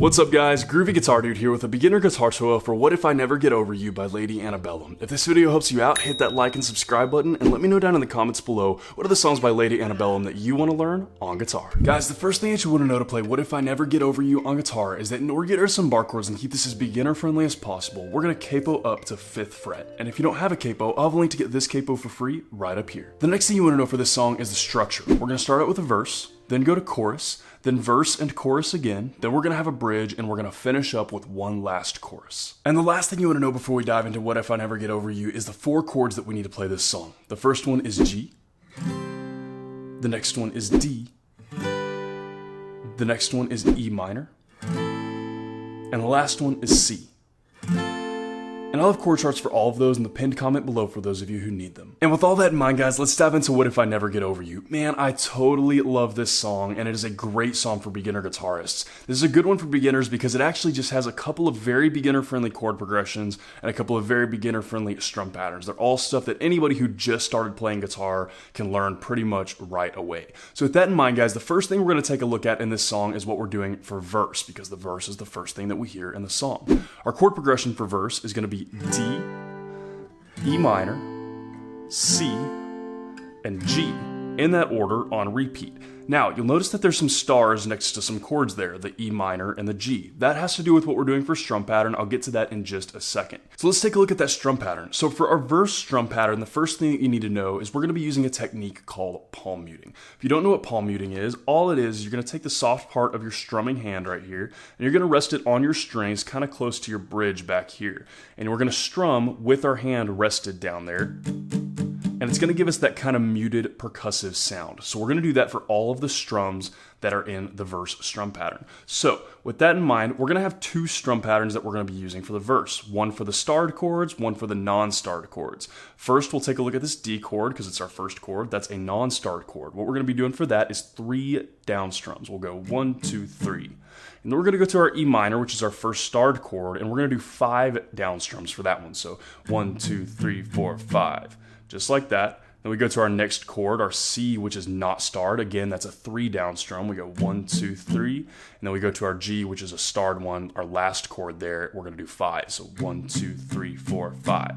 What's up guys, Groovy Guitar Dude here with a beginner guitar tutorial for What If I Never Get Over You by Lady Antebellum. If this video helps you out, hit that like and subscribe button and let me know down in the comments below what are the songs by Lady Antebellum that you want to learn on guitar. Guys, the first thing that you want to know to play What If I Never Get Over You on guitar is that in order to get rid of some bar chords and keep this as beginner friendly as possible, we're going to capo up to 5th fret. And if you don't have a capo, I'll have a link to get this capo for free right up here. The next thing you want to know for this song is the structure. We're going to start out with a verse, then go to chorus, then verse and chorus again, then we're going to have a bridge, and we're going to finish up with one last chorus. And the last thing you want to know before we dive into What If I Never Get Over You is the 4 chords that we need to play this song. The first one is G, the next one is D, the next one is E minor, and the last one is C. And I'll have chord charts for all of those in the pinned comment below for those of you who need them. And with all that in mind, guys, let's dive into What If I Never Get Over You. Man, I totally love this song, and it is a great song for beginner guitarists. This is a good one for beginners because it actually just has a couple of very beginner-friendly chord progressions and a couple of very beginner-friendly strum patterns. They're all stuff that anybody who just started playing guitar can learn pretty much right away. So with that in mind, guys, the first thing we're going to take a look at in this song is what we're doing for verse, because the verse is the first thing that we hear in the song. Our chord progression for verse is going to be D, E minor, C, and G in that order on repeat. Now, you'll notice that there's some stars next to some chords there, the E minor and the G. That has to do with what we're doing for strum pattern. I'll get to that in just a second. So let's take a look at that strum pattern. So for our verse strum pattern, the first thing that you need to know is we're going to be using a technique called palm muting. If you don't know what palm muting is, all it is you're going to take the soft part of your strumming hand right here, and you're going to rest it on your strings kind of close to your bridge back here. And we're going to strum with our hand rested down there. And it's going to give us that kind of muted percussive sound. So we're going to do that for all of the strums that are in the verse strum pattern. So with that in mind, we're going to have 2 strum patterns that we're going to be using for the verse. One for the starred chords, one for the non-starred chords. First, we'll take a look at this D chord because it's our first chord. That's a non-starred chord. What we're going to be doing for that is 3 down strums. We'll go 1, 2, 3. And then we're going to go to our E minor, which is our first starred chord, and we're going to do 5 down strums for that one. So 1, 2, 3, 4, 5. Just like that. Then we go to our next chord, our C, which is not starred. Again, that's a 3 down strum. We go 1, 2, 3. And then we go to our G, which is a starred one. Our last chord there, we're going to do 5. So 1, 2, 3, 4, 5.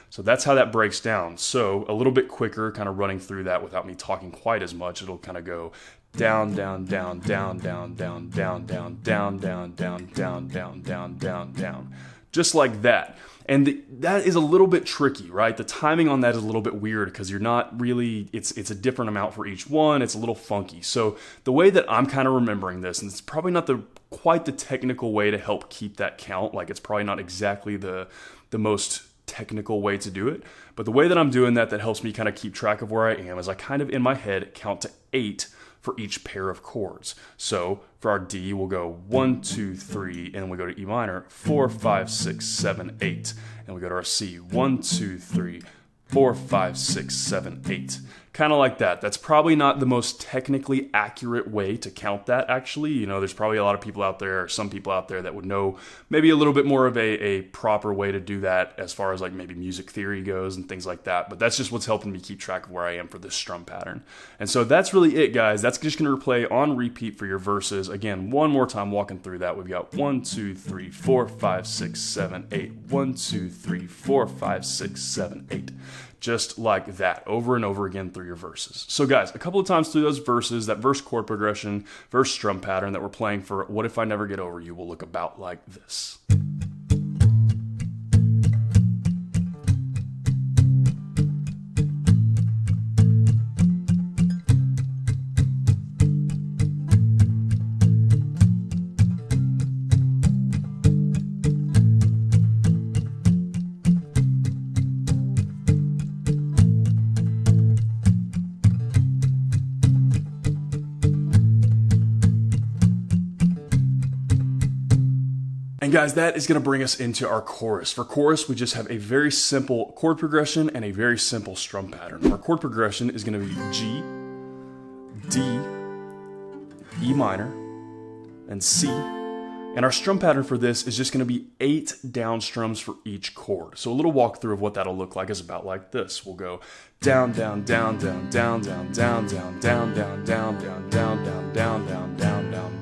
So that's how that breaks down. So a little bit quicker, kind of running through that without me talking quite as much. It'll kind of go down, down, down, down, down, down, down, down, down, down, down, down, down, down, down, down. Just like that. And that is a little bit tricky, right? The timing on that is a little bit weird because you're not really, it's a different amount for each one. It's a little funky. So the way that I'm kind of remembering this, and it's probably not quite the technical way to help keep that count, like it's probably not exactly the most technical way to do it, but the way that I'm doing that helps me kind of keep track of where I am is I kind of in my head count to 8 for each pair of chords. So for our D, we'll go 1, 2, 3, and we go to E minor, 4, 5, 6, 7, 8. And we go to our C, 1, 2, 3, 4, 5, 6, 7, 8. Kind of like that. That's probably not the most technically accurate way to count that, actually. You know, there's probably a lot of people out there, or some people out there that would know maybe a little bit more of a proper way to do that as far as like maybe music theory goes and things like that. But that's just what's helping me keep track of where I am for this strum pattern. And so that's really it, guys. That's just going to replay on repeat for your verses. Again, one more time walking through that. We've got 1, 2, 3, 4, 5, 6, 7, 8. 1, 2, 3, 4, 5, 6, 7, 8. Just like that, over and over again through your verses. So guys, a couple of times through those verses, that verse chord progression, verse strum pattern that we're playing for What If I Never Get Over You will look about like this. And guys, that is going to bring us into our chorus. For chorus, we just have a very simple chord progression and a very simple strum pattern. Our chord progression is going to be G, D, E minor, and C. And our strum pattern for this is just going to be 8 down strums for each chord. So a little walkthrough of what that'll look like is about like this. We'll go down, down, down, down, down, down, down, down, down, down, down, down, down, down, down, down, down, down,